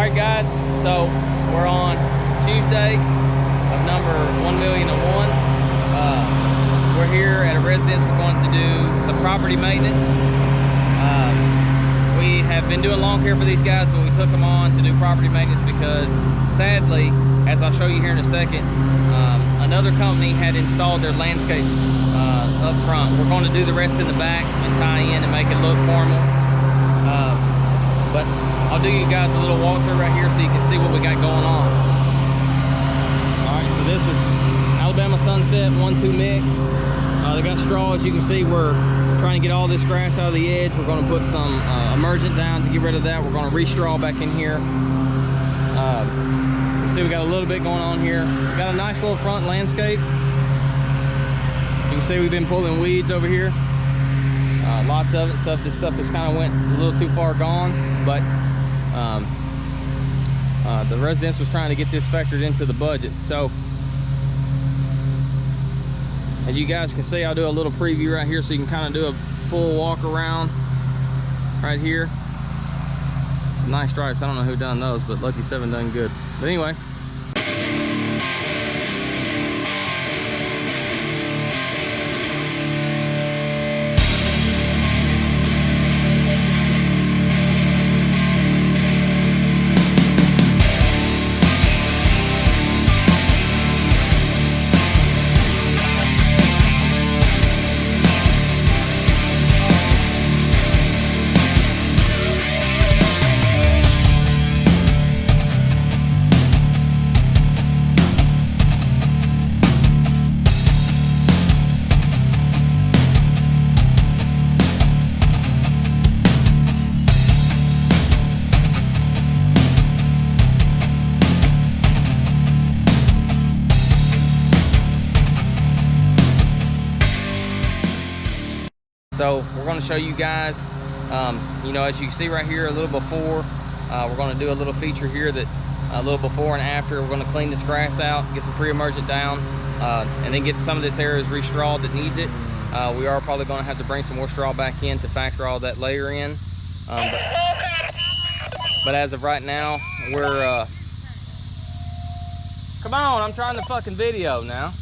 Alright guys, so we're on Tuesday of number 1,000,001. We're here at a residence. We're going to do some property maintenance. We have been doing lawn care for these guys, but we took them on to do property maintenance because sadly, as I'll show you here in a second, another company had installed their landscape up front. We're going to do the rest in the back and tie in and make it look formal. But I'll do you guys a little walkthrough right here so you can see what we got going on. Alright, so this is Alabama Sunset 1-2 mix. They got straw. As you can see, we're trying to get all this grass out of the edge. We're going to put some emergent down to get rid of that. We're going to re-straw back in here. You see we got a little bit going on here. We got a nice little front landscape. You can see we've been pulling weeds over here. Lots of it. This stuff has kind of went a little too far gone, but the residence was trying to get this factored into the budget. So as you guys can see, I'll do a little preview right here so you can kind of do a full walk around right here. Some nice stripes. I don't know who done those, but Lucky 7 done good. But anyway, so we're going to show you guys, you know, as you see right here, a little before. We're going to do a little feature here that a little before and after. We're going to clean this grass out, get some pre-emergent down, and then get some of this area re-strawed that needs it. We are probably going to have to bring some more straw back in to factor all that layer in. But as of right now, we're come on, I'm trying to fucking video now.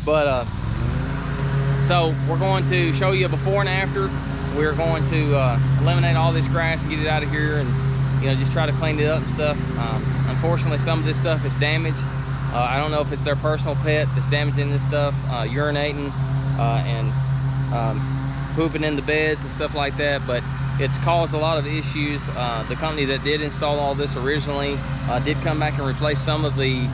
But so we're going to show you a before and after. We're going to eliminate all this grass and get it out of here, and you know, just try to clean it up and stuff. Unfortunately, some of this stuff is damaged. I don't know if it's their personal pet that's damaging this stuff, urinating and pooping in the beds and stuff like that, but it's caused a lot of issues. The company that did install all this originally did come back and replace some of the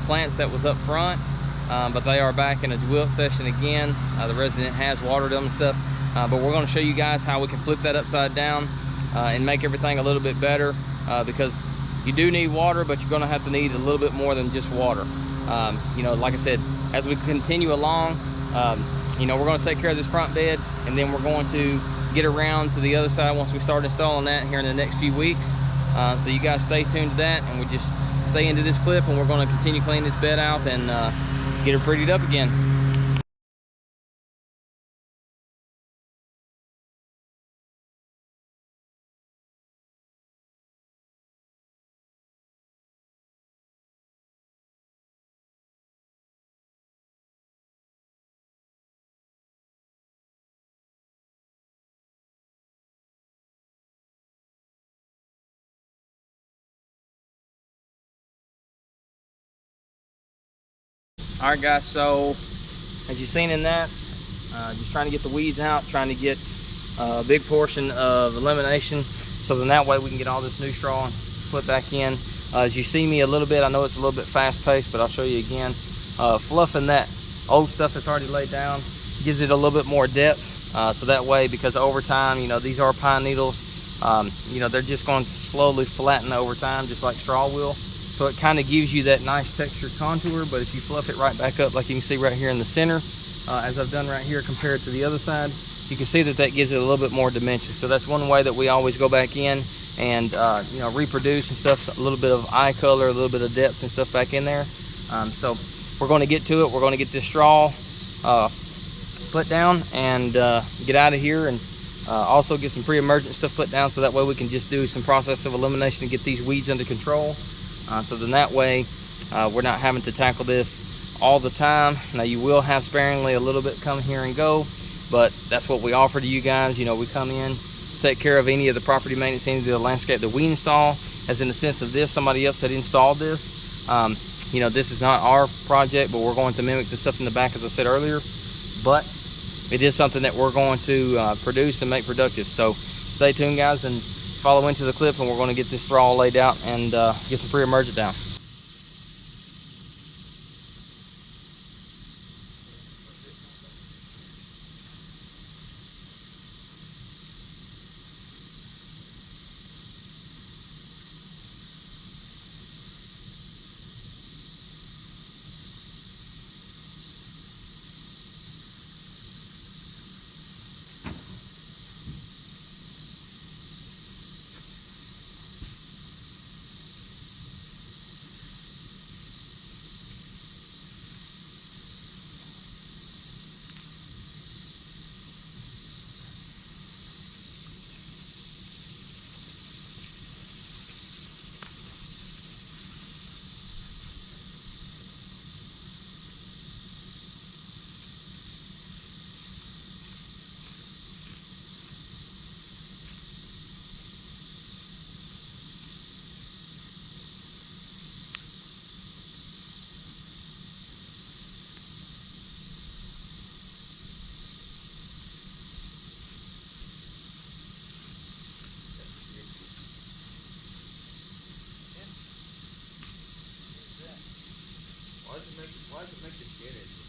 plants that was up front. But they are back in a wilt session again. The resident has watered them and stuff, but we're going to show you guys how we can flip that upside down and make everything a little bit better, because you do need water, but you're going to have to need a little bit more than just water. You know, like I said, as we continue along, you know, we're going to take care of this front bed, and then we're going to get around to the other side once we start installing that here in the next few weeks. So you guys stay tuned to that, and we just stay into this clip, and we're going to continue cleaning this bed out and get her prettied up again. All right guys, so as you've seen in that, just trying to get the weeds out, trying to get a big portion of elimination, so then that way we can get all this new straw and put back in. As you see me a little bit, I know it's a little bit fast paced, but I'll show you again. Fluffing that old stuff that's already laid down gives it a little bit more depth, so that way, because over time, you know, these are pine needles, you know, they're just going to slowly flatten over time, just like straw will. So it kind of gives you that nice textured contour, but if you fluff it right back up, like you can see right here in the center, as I've done right here compared to the other side, you can see that that gives it a little bit more dimension. So that's one way that we always go back in and you know, reproduce and stuff, a little bit of eye color, a little bit of depth and stuff back in there. So we're going to get to it. We're going to get this straw put down and get out of here and Also get some pre-emergent stuff put down so that way we can just do some process of elimination to get these weeds under control. So then that way we're not having to tackle this all the time. Now you will have sparingly a little bit come here and go, but that's what we offer to you guys. You know, we come in, take care of any of the property maintenance, any of the landscape that we install, as in the sense of this, somebody else had installed this. You know, this is not our project, but we're going to mimic the stuff in the back, as I said earlier. But it is something that we're going to produce and make productive. So stay tuned, guys, and follow into the clip, and we're going to get this straw laid out and get some pre-emergent down. Why does it make the skin itchy?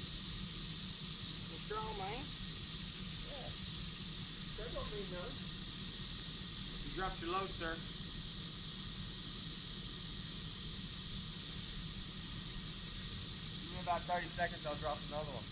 The straw, man. Yeah. That don't mean nothing. You dropped your load, sir. Give me about 30 seconds, I'll drop another one.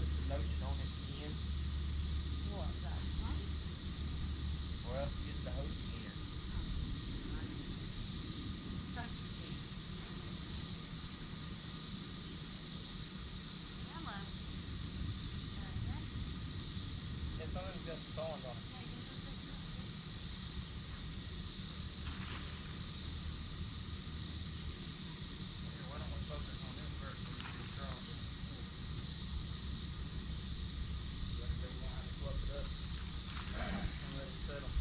put some lotion on it again. What, that one? Well, use the hose again. Sprucing. Hello. Yeah, some of them's got some thorns on it. Yeah, you just pick it up, too. Here, why don't we focus on this first so we get strong? Like I said, we're gonna have to fluff it up and let it settle.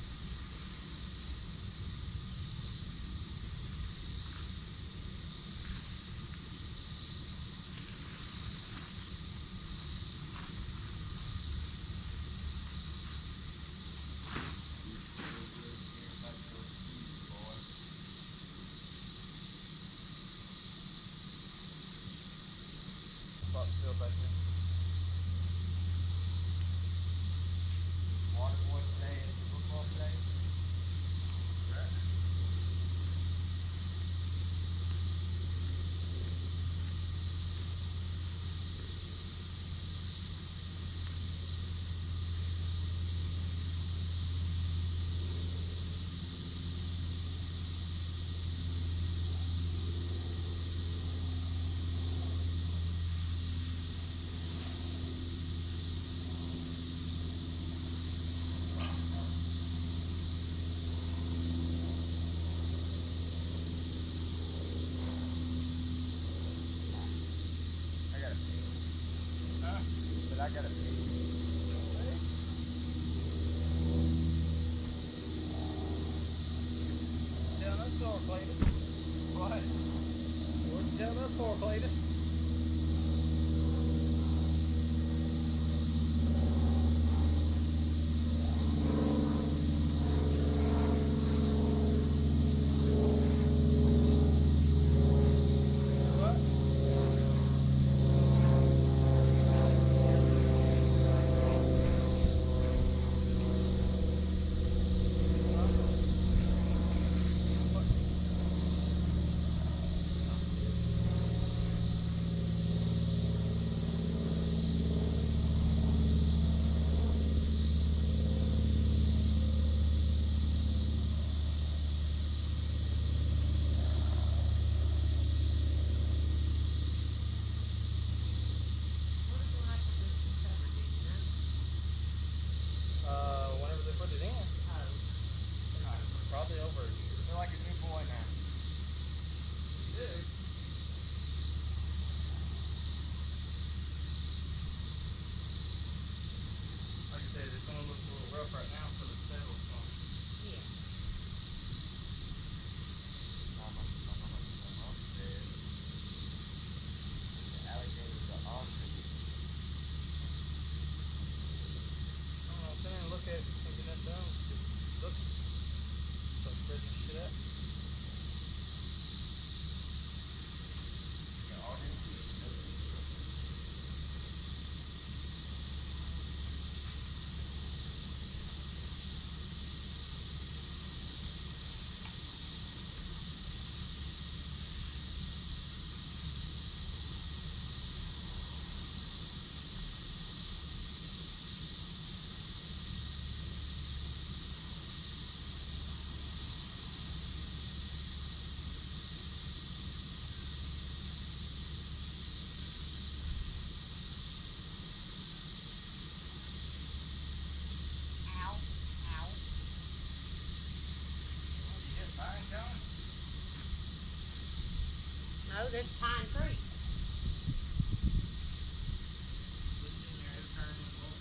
Spot still back there. Water boy today at the football today. Right. I got a pee. Huh? But I got a pee. Tell us for, Cletus. What? What you tell us for, Cletus? What? What is the life of this discovery, do you know? Whenever they put it in. Oh. Probably over a year. They're like a new boy now. You do? Like I said, it's gonna look a little rough right now until it settles. Yeah. Mama said the alligators are awesome. I don't know, sit there and look at it and get that done. Just look. Start spreading shit out. Yeah, all this shit. Ow. Ow. Oh, you hit mine, John? No, that's Pine Creek. Just in there, it'll turn in a little.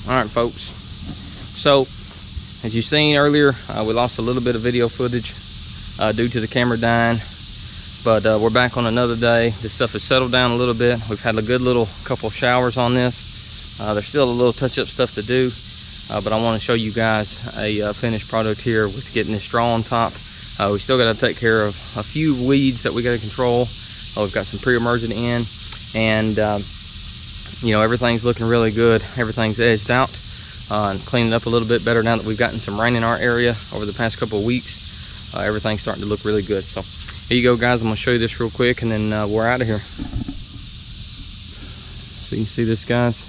All right, folks. So, as you seen earlier, we lost a little bit of video footage due to the camera dying. But we're back on another day. This stuff has settled down a little bit. We've had a good little couple showers on this. There's still a little touch-up stuff to do. But I want to show you guys a finished product here with getting this straw on top. We still got to take care of a few weeds that we got to control. We've got some pre-emergent in. And you know, everything's looking really good. Everything's edged out and cleaning up a little bit better now that we've gotten some rain in our area over the past couple of weeks. Everything's starting to look really good. So here you go, guys. I'm gonna show you this real quick, and then we're out of here. So you can see this, guys.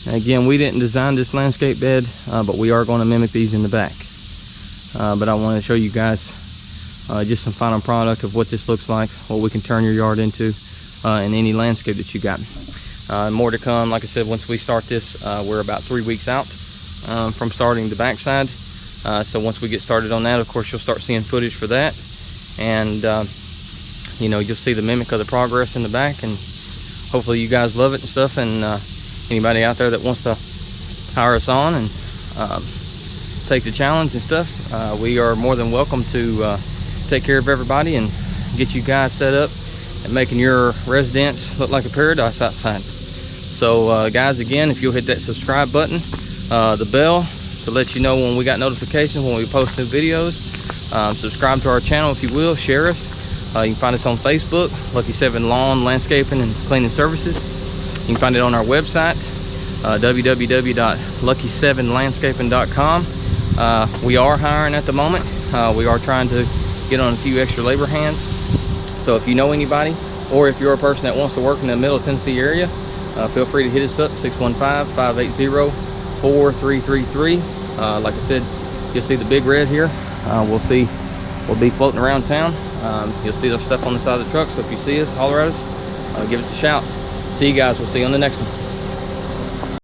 Now, again, we didn't design this landscape bed, but we are going to mimic these in the back. But I want to show you guys just some final product of what this looks like, what we can turn your yard into, in any landscape that you got. More to come. Like I said, once we start this, we're about 3 weeks out from starting the backside. So once we get started on that, of course, you'll start seeing footage for that. And you know, you'll see the mimic of the progress in the back, and hopefully you guys love it and stuff. And anybody out there that wants to hire us on and take the challenge and stuff, we are more than welcome to take care of everybody and get you guys set up and making your residence look like a paradise outside. So guys, again, if you'll hit that subscribe button, the bell to let you know when we got notifications when we post new videos. Subscribe to our channel if you will. Share us. You can find us on Facebook, Lucky 7 Lawn, Landscaping, and Cleaning Services. You can find it on our website, www.lucky7landscaping.com. We are hiring at the moment. We are trying to get on a few extra labor hands. So if you know anybody, or if you're a person that wants to work in the Middle Tennessee area, feel free to hit us up, 615-580-4333. Like I said, you'll see the big red here. We'll be floating around town. You'll see the stuff on the side of the truck. So if you see us, holler at us, give us a shout. See you guys. We'll see you on the next one.